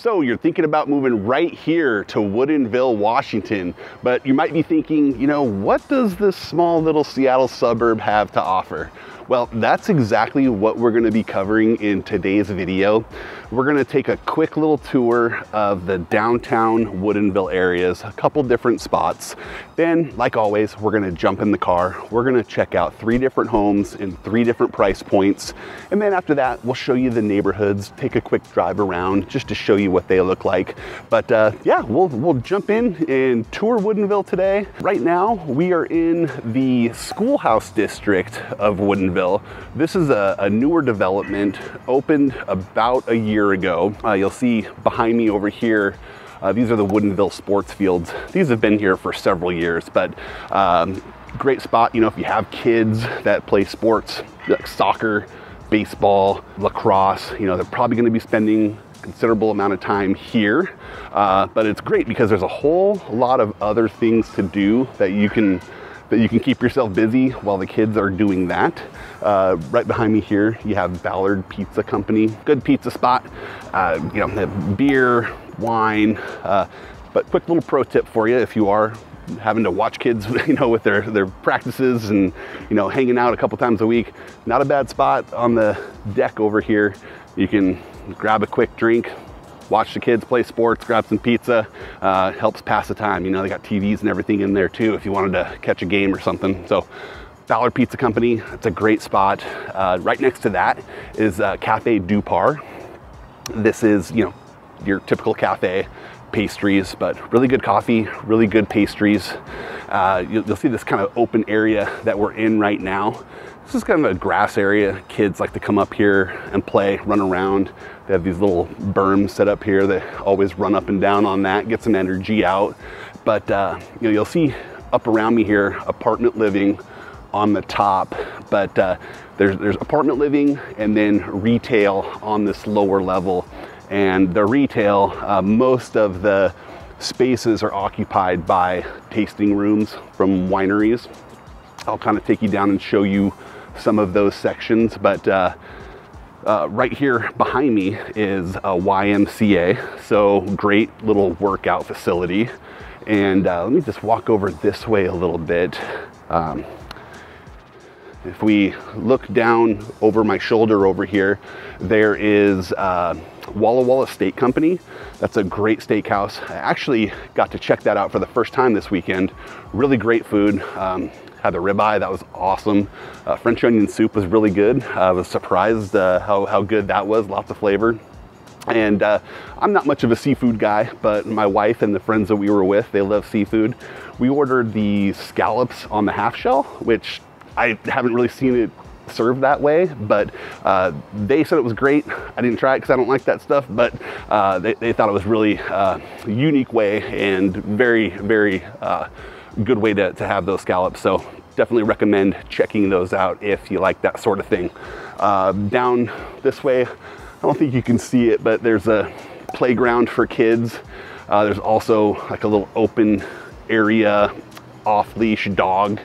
So you're thinking about moving right here to Woodinville, Washington, but you might be thinking, you know, what does this small little Seattle suburb have to offer? Well, that's exactly what we're going to be covering in today's video. We're going to take a quick little tour of the downtown Woodinville areas, a couple different spots. Then, like always, we're going to jump in the car. We're going to check out 3 different homes in 3 different price points. And then after that, we'll show you the neighborhoods, take a quick drive around just to show you what they look like. But yeah, we'll jump in and tour Woodinville today. Right now, we are in the schoolhouse district of Woodinville. This is a newer development, opened about a year ago. You'll see behind me over here, these are the Woodinville sports fields. These have been here for several years, but great spot, you know, if you have kids that play sports like soccer, baseball, lacrosse, you know, they're probably going to be spending a considerable amount of time here. But it's great because there's a whole lot of other things to do that you can keep yourself busy while the kids are doing that. Right behind me here, you have Ballard Pizza Company. Good pizza spot. You know, they have beer, wine, but quick little pro tip for you if you are having to watch kids, you know, with their practices and, you know, hanging out a couple times a week. Not a bad spot on the deck over here. You can grab a quick drink, watch the kids play sports, grab some pizza, helps pass the time. You know, they got TVs and everything in there too if you wanted to catch a game or something. So Ballard Pizza Company, it's a great spot. Right next to that is Cafe Du Par. This is, you know, your typical cafe, pastries, but really good coffee, really good pastries. You'll see this kind of open area that we're in right now. This is kind of a grass area. Kids like to come up here and play, run around. They have these little berms set up here. They always run up and down on that, get some energy out. But you know, you'll see up around me here, apartment living on the top, but there's apartment living and then retail on this lower level. And the retail, most of the spaces are occupied by tasting rooms from wineries. I'll kind of take you down and show you some of those sections, but right here behind me is a YMCA, so great little workout facility. And let me just walk over this way a little bit. If we look down over my shoulder over here, there is Walla Walla Steak Company. That's a great steakhouse. I actually got to check that out for the first time this weekend. Really great food. Had the ribeye, that was awesome. French onion soup was really good. I was surprised how good that was, lots of flavor. And I'm not much of a seafood guy, but my wife and the friends that we were with, they love seafood. We ordered the scallops on the half shell, which I haven't really seen it served that way, but they said it was great. I didn't try it because I don't like that stuff, but they thought it was really unique way and very, very good way to have those scallops. So definitely recommend checking those out if you like that sort of thing. Down this way, I don't think you can see it, but there's a playground for kids. There's also like a little open area, off-leash dog.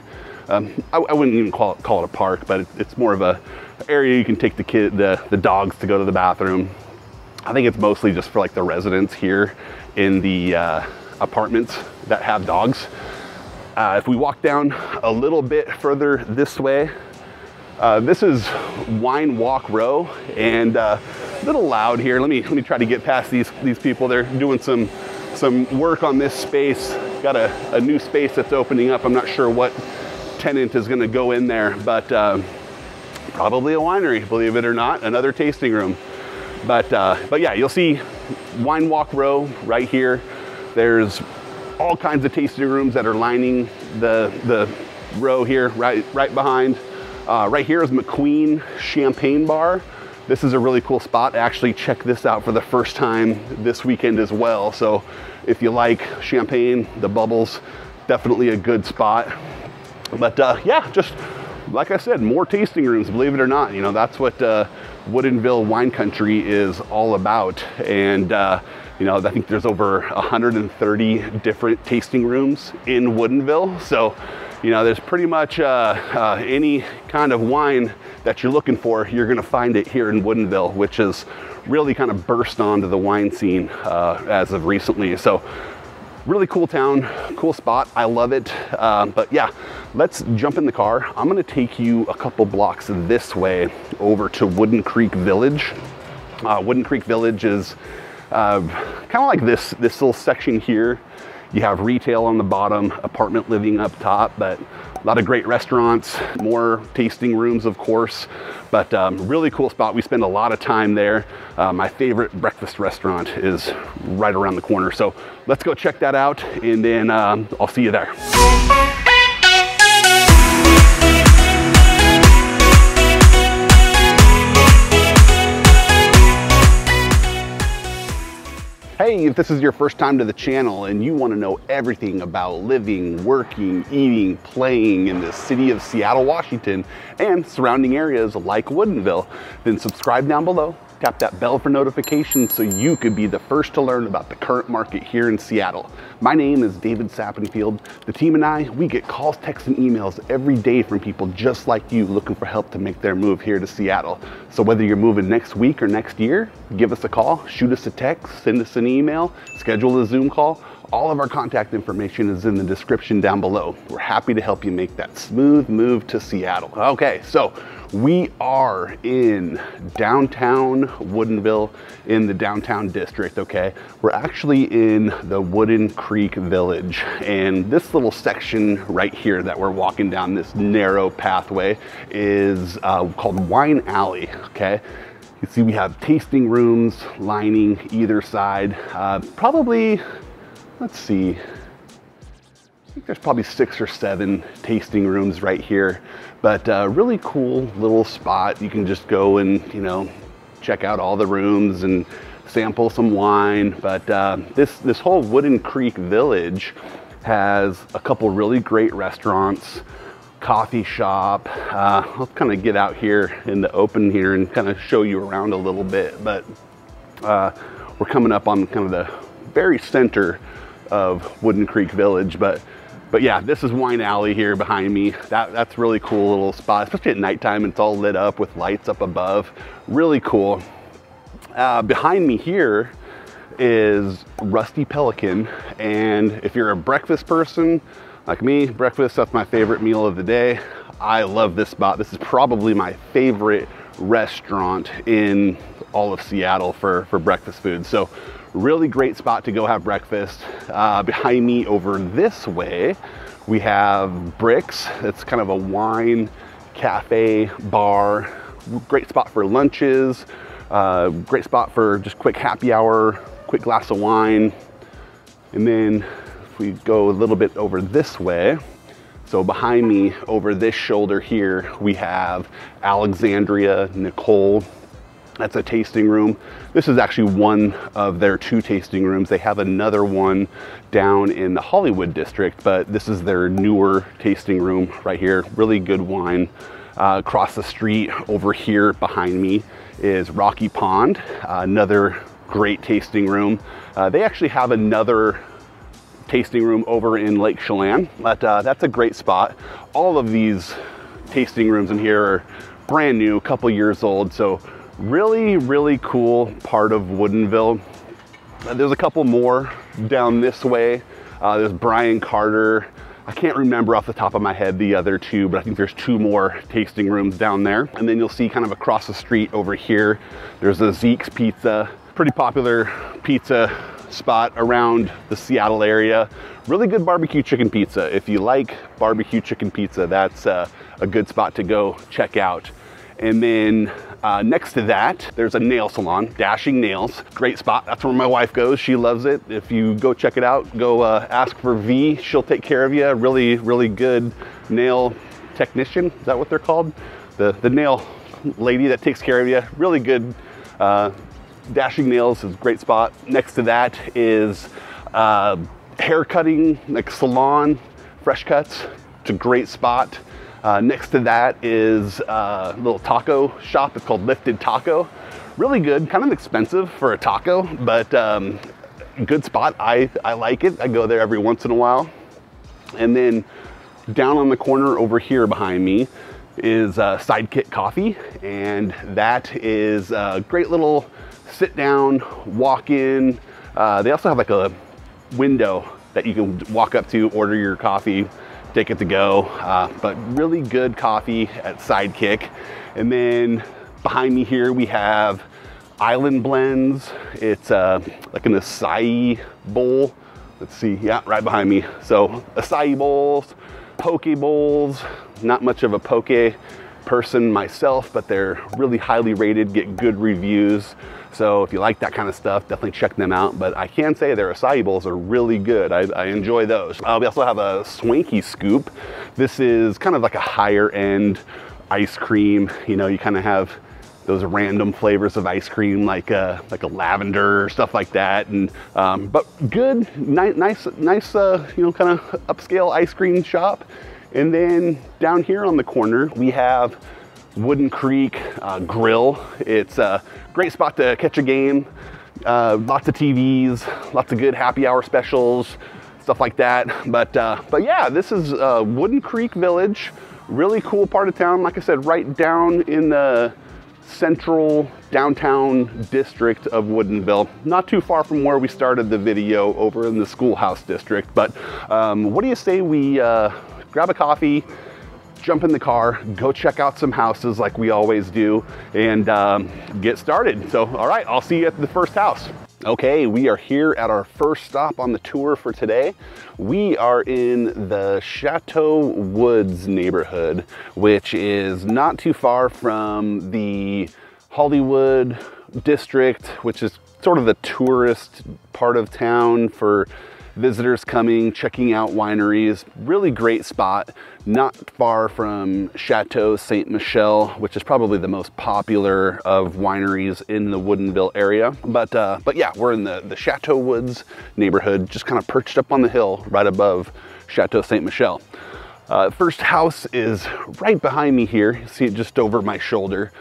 I wouldn't even call it a park, but it's more of a area you can take the dogs to go to the bathroom. I think it's mostly just for like the residents here in the apartments that have dogs. If we walk down a little bit further this way, this is Wine Walk Row, and a little loud here. Let me try to get past these people. They're doing some work on this space. Got a new space that's opening up. I'm not sure what tenant is going to go in there, but probably a winery, believe it or not, another tasting room. But yeah, you'll see Wine Walk Row right here. There's all kinds of tasting rooms that are lining the row here, right behind. Right here is McQueen Champagne Bar. This is a really cool spot. I actually checked this out for the first time this weekend as well. So if you like champagne, the bubbles, definitely a good spot. But yeah, just like I said, more tasting rooms, believe it or not. You know, that's what Woodinville wine country is all about. And you know, I think there's over 130 different tasting rooms in Woodinville. So You know, there's pretty much any kind of wine that you're looking for, you're gonna find it here in Woodinville, which has really kind of burst onto the wine scene as of recently. So really cool town, cool spot. I love it. But yeah, let's jump in the car. I'm gonna take you a couple blocks this way over to Woodincreek Village. Woodincreek Village is kind of like this little section here. You have retail on the bottom, apartment living up top, but a lot of great restaurants, more tasting rooms, of course, but really cool spot. We spend a lot of time there. My favorite breakfast restaurant is right around the corner. So let's go check that out, and then I'll see you there. Hey, if this is your first time to the channel and you want to know everything about living, working, eating, playing in the city of Seattle, Washington, and surrounding areas like Woodinville, then subscribe down below, tap that bell for notifications so you could be the first to learn about the current market here in Seattle. My name is David Sappenfield. The team and I, we get calls, texts, and emails every day from people just like you looking for help to make their move here to Seattle. So whether you're moving next week or next year, give us a call, shoot us a text, send us an email, schedule a Zoom call. All of our contact information is in the description down below. We're happy to help you make that smooth move to Seattle. Okay, so we are in downtown Woodinville, in the downtown district, okay? We're actually in the Woodincreek Village, and this little section right here that we're walking down, this narrow pathway, is called Wine Alley, okay? You see we have tasting rooms lining either side. Probably, let's see, I think there's probably 6 or 7 tasting rooms right here, but really cool little spot. You can just go and, you know, check out all the rooms and sample some wine. But this whole Woodincreek Village has a couple really great restaurants, coffee shop. I'll kind of get out here in the open here and kind of show you around a little bit, but we're coming up on kind of the very center of Woodincreek Village, but yeah, this is Wine Alley here behind me. That's really cool little spot, especially at nighttime. It's all lit up with lights up above. Really cool. Behind me here is Rusty Pelican, and if you're a breakfast person like me, breakfast, that's my favorite meal of the day. I love this spot. This is probably my favorite restaurant in all of Seattle for breakfast food. So really great spot to go have breakfast. Behind me over this way, we have Bricks. It's kind of a wine cafe bar. Great spot for lunches. Great spot for just quick happy hour, quick glass of wine. And then if we go a little bit over this way, so behind me over this shoulder here, we have Alexandria Nicole. That's a tasting room. This is actually one of their 2 tasting rooms. They have another one down in the Hollywood district, but this is their newer tasting room right here. Really good wine. Across the street over here behind me is Rocky Pond, another great tasting room. They actually have another tasting room over in Lake Chelan, but that's a great spot. All of these tasting rooms in here are brand new, a couple years old, so really cool part of Woodinville. There's a couple more down this way. There's Brian Carter. I can't remember off the top of my head the other 2, but I think there's 2 more tasting rooms down there. And then you'll see kind of across the street over here, there's a Zeke's Pizza, pretty popular pizza spot around the Seattle area. Really good barbecue chicken pizza. If you like barbecue chicken pizza, that's a good spot to go check out. And then next to that, there's a nail salon, Dashing Nails. Great spot. That's where my wife goes. She loves it. If you go check it out, go ask for V. She'll take care of you. Really good nail technician. Is that what they're called? The nail lady that takes care of you. Really good. Dashing Nails is a great spot. Next to that is hair cutting, like salon, fresh cuts. It's a great spot. Next to that is a little taco shop. It's called Lifted Taco. Really good, kind of expensive for a taco, but good spot. I like it. I go there every once in a while. And then down on the corner over here behind me is Sidekick Coffee, and that is a great little sit down, walk in. They also have like a window that you can walk up to, order your coffee, take it to go, but really good coffee at Sidekick. And then behind me here we have Island Blends. It's like an acai bowl. Let's see, yeah, right behind me. So acai bowls, poke bowls. Not much of a poke person myself, but they're really highly rated, get good reviews. So if you like that kind of stuff, definitely check them out. But I can say their acai bowls are really good. I enjoy those. We also have a Swanky Scoop. This is kind of like a higher end ice cream. You know, you kind of have those random flavors of ice cream, like a lavender, stuff like that. And but good, nice, you know, kind of upscale ice cream shop. And then down here on the corner, we have Woodincreek Grill. It's a great spot to catch a game. Lots of TVs, lots of good happy hour specials, stuff like that. But yeah, this is Woodincreek Village. Really cool part of town. Like I said, right down in the central downtown district of Woodinville. Not too far from where we started the video, over in the schoolhouse district. But what do you say we grab a coffee, jump in the car, go check out some houses like we always do, and get started. So, all right, I'll see you at the first house. Okay, we are here at our first stop on the tour for today. We are in the Chateau Woods neighborhood, which is not too far from the Hollywood district, which is sort of the tourist part of town for visitors coming, checking out wineries. Really great spot, not far from Chateau Ste. Michelle, which is probably the most popular of wineries in the Woodinville area. But yeah, we're in the Chateau Woods neighborhood, just kind of perched up on the hill right above Chateau Ste. Michelle. First house is right behind me here. You see it just over my shoulder.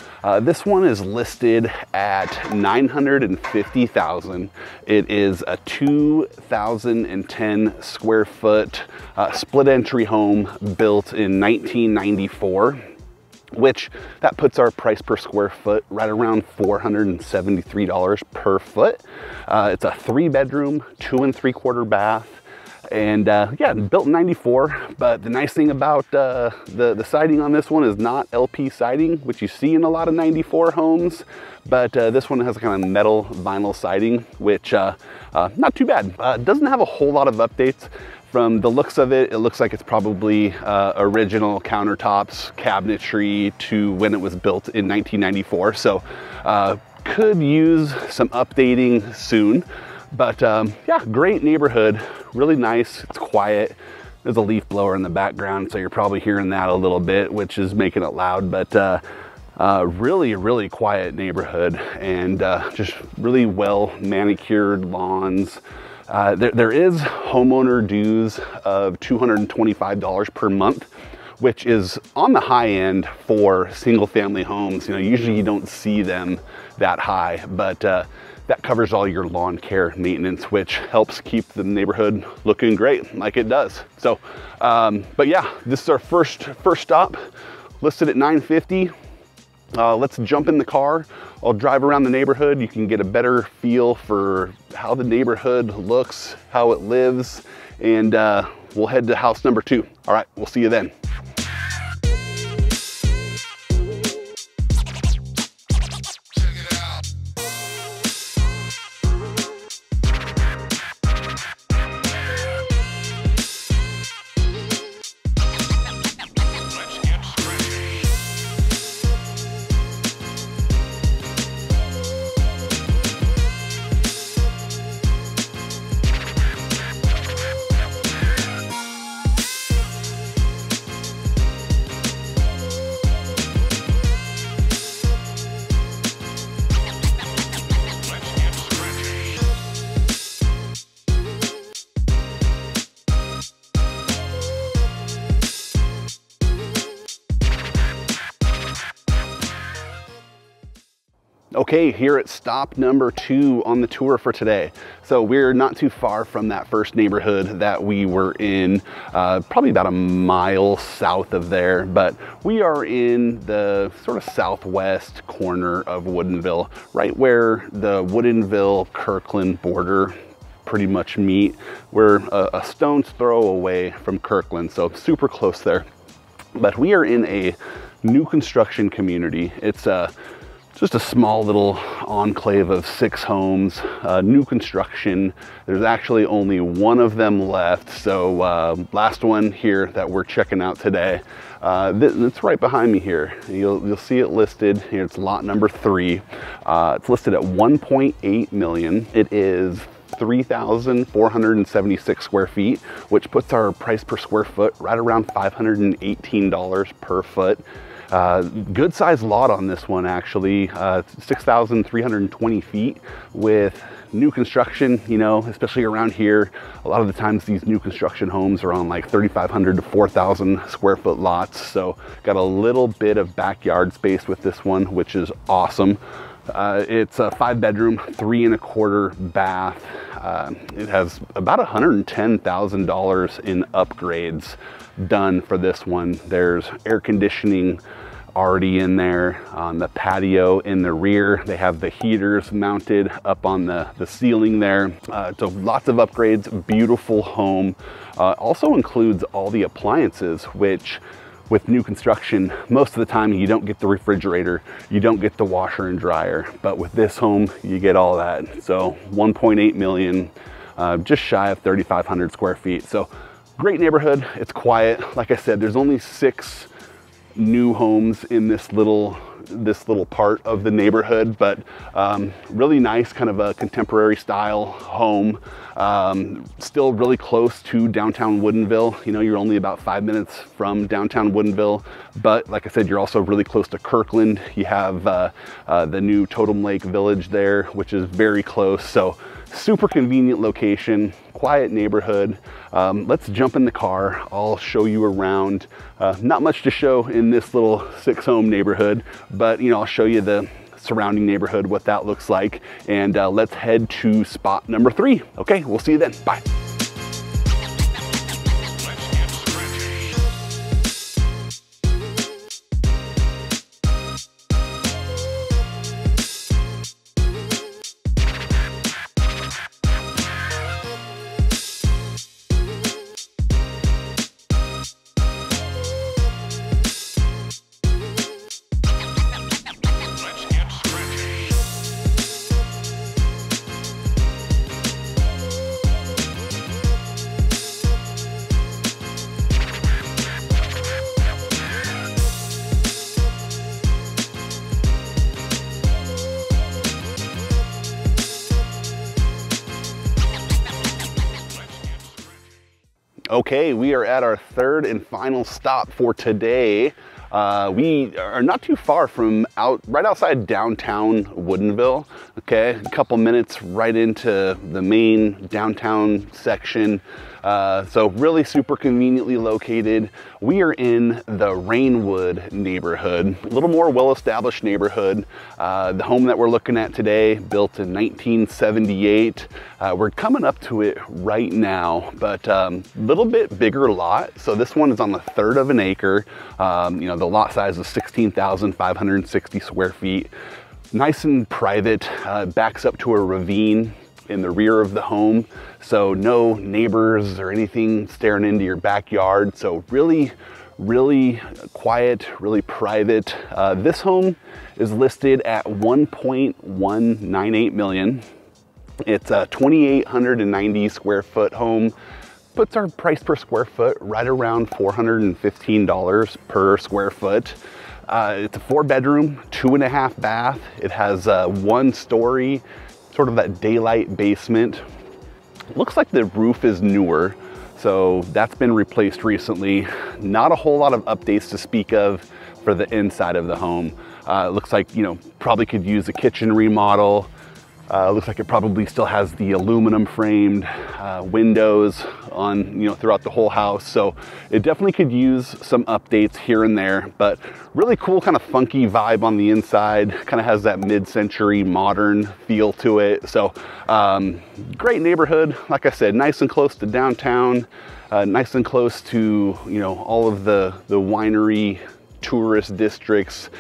This one is listed at $950,000. It is a 2010 square foot split entry home built in 1994, which that puts our price per square foot right around $473 per foot. It's a 3-bedroom, 2 3/4 bath. And yeah, built in 94, but the nice thing about the siding on this one is not LP siding, which you see in a lot of 94 homes, but this one has a kind of metal vinyl siding, which not too bad. Doesn't have a whole lot of updates. From the looks of it, it looks like it's probably original countertops, cabinetry to when it was built in 1994. So could use some updating soon. But yeah, great neighborhood, really nice. It's quiet. There's a leaf blower in the background, so you're probably hearing that a little bit, which is making it loud. But really quiet neighborhood, and just really well manicured lawns. There is homeowner dues of $225 per month, which is on the high end for single family homes. You know, usually you don't see them that high, but that covers all your lawn care maintenance, which helps keep the neighborhood looking great, like it does. So, but yeah, this is our first stop, listed at $950. Let's jump in the car. I'll drive around the neighborhood. You can get a better feel for how the neighborhood looks, how it lives, and we'll head to house number 2. All right, we'll see you then. Okay, here at stop number 2 on the tour for today. So we're not too far from that first neighborhood that we were in, probably about a mile south of there, but we are in the sort of southwest corner of Woodinville, right where the Woodinville-Kirkland border pretty much meet. We're a stone's throw away from Kirkland, so super close there. But we are in a new construction community. It's just a small little enclave of 6 homes, new construction. There's actually only one of them left. So last one here that we're checking out today, it's right behind me here. You'll see it listed here. It's lot number 3. It's listed at 1.8 million. It is 3,476 square feet, which puts our price per square foot right around $518 per foot. Good sized lot on this one, actually. 6,320 feet with new construction, you know, especially around here. A lot of the times these new construction homes are on like 3,500 to 4,000 square foot lots. So got a little bit of backyard space with this one, which is awesome. It's a 5-bedroom, 3 1/4 bath. It has about $110,000 in upgrades done for this one. There's air conditioning already in there. On the patio in the rear, they have the heaters mounted up on the ceiling there. So lots of upgrades, beautiful home. Also includes all the appliances, which with new construction, most of the time you don't get the refrigerator, you don't get the washer and dryer, but with this home, you get all that. So 1.8 million, just shy of 3,500 square feet. So great neighborhood, it's quiet. Like I said, there's only 6 new homes in this little part of the neighborhood, but really nice, kind of a contemporary style home. Still really close to downtown Woodinville. You know, you're only about 5 minutes from downtown Woodinville, but like I said, you're also really close to Kirkland. You have the new Totem Lake Village there, which is very close. So super convenient location, quiet neighborhood. Let's jump in the car. I'll show you around. Not much to show in this little 6-home neighborhood, but you know, I'll show you the surrounding neighborhood, what that looks like. And let's head to spot number 3. Okay, we'll see you then. Bye. Okay, we are at our 3rd and final stop for today. We are not too far from right outside downtown Woodinville. Okay, a couple minutes right into the main downtown section. So really super conveniently located. We are in the Rainwood neighborhood, a little more well-established neighborhood. The home that we're looking at today, built in 1978. We're coming up to it right now, but a little bit bigger lot. So this one is on the 1/3 of an acre. You know, the lot size is 16,560 square feet. Nice and private, backs up to a ravine in the rear of the home. So no neighbors or anything staring into your backyard. So really quiet, really private. This home is listed at 1.198 million. It's a 2,890 square foot home. Puts our price per square foot right around $415 per square foot. It's a 4-bedroom, 2 1/2 bath. It has 1 story, sort of that daylight basement. Looks like the roof is newer, so that's been replaced recently. Not a whole lot of updates to speak of for the inside of the home. It looks like, you know, probably could use a kitchen remodel. Looks like it probably still has the aluminum framed windows on, throughout the whole house. So it definitely could use some updates here and there, but really cool, kind of funky vibe on the inside. Kind of has that mid-century modern feel to it. So great neighborhood. Like I said, nice and close to downtown, nice and close to, all of the winery tourist districts,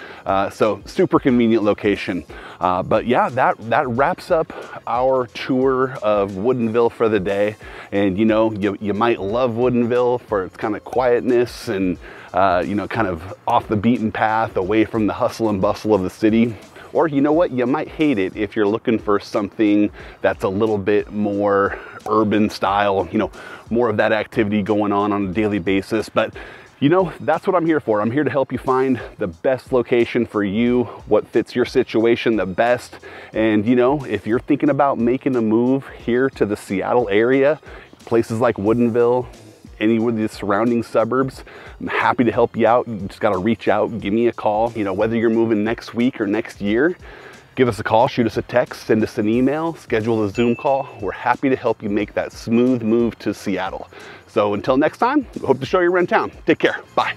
so super convenient location. But yeah, that wraps up our tour of Woodinville for the day. And you might love Woodinville for its kind of quietness and kind of off the beaten path, away from the hustle and bustle of the city. Or you know what, you might hate it if you're looking for something that's a little bit more urban style, more of that activity going on a daily basis. But that's what I'm here for. I'm here to help you find the best location for you, what fits your situation the best. And if you're thinking about making a move here to the Seattle area, places like Woodinville, any of the surrounding suburbs, I'm happy to help you out. You just got to reach out, give me a call. Whether you're moving next week or next year, give us a call, shoot us a text, send us an email, schedule a Zoom call. We're happy to help you make that smooth move to Seattle. So until next time, hope to show you around town. Take care. Bye.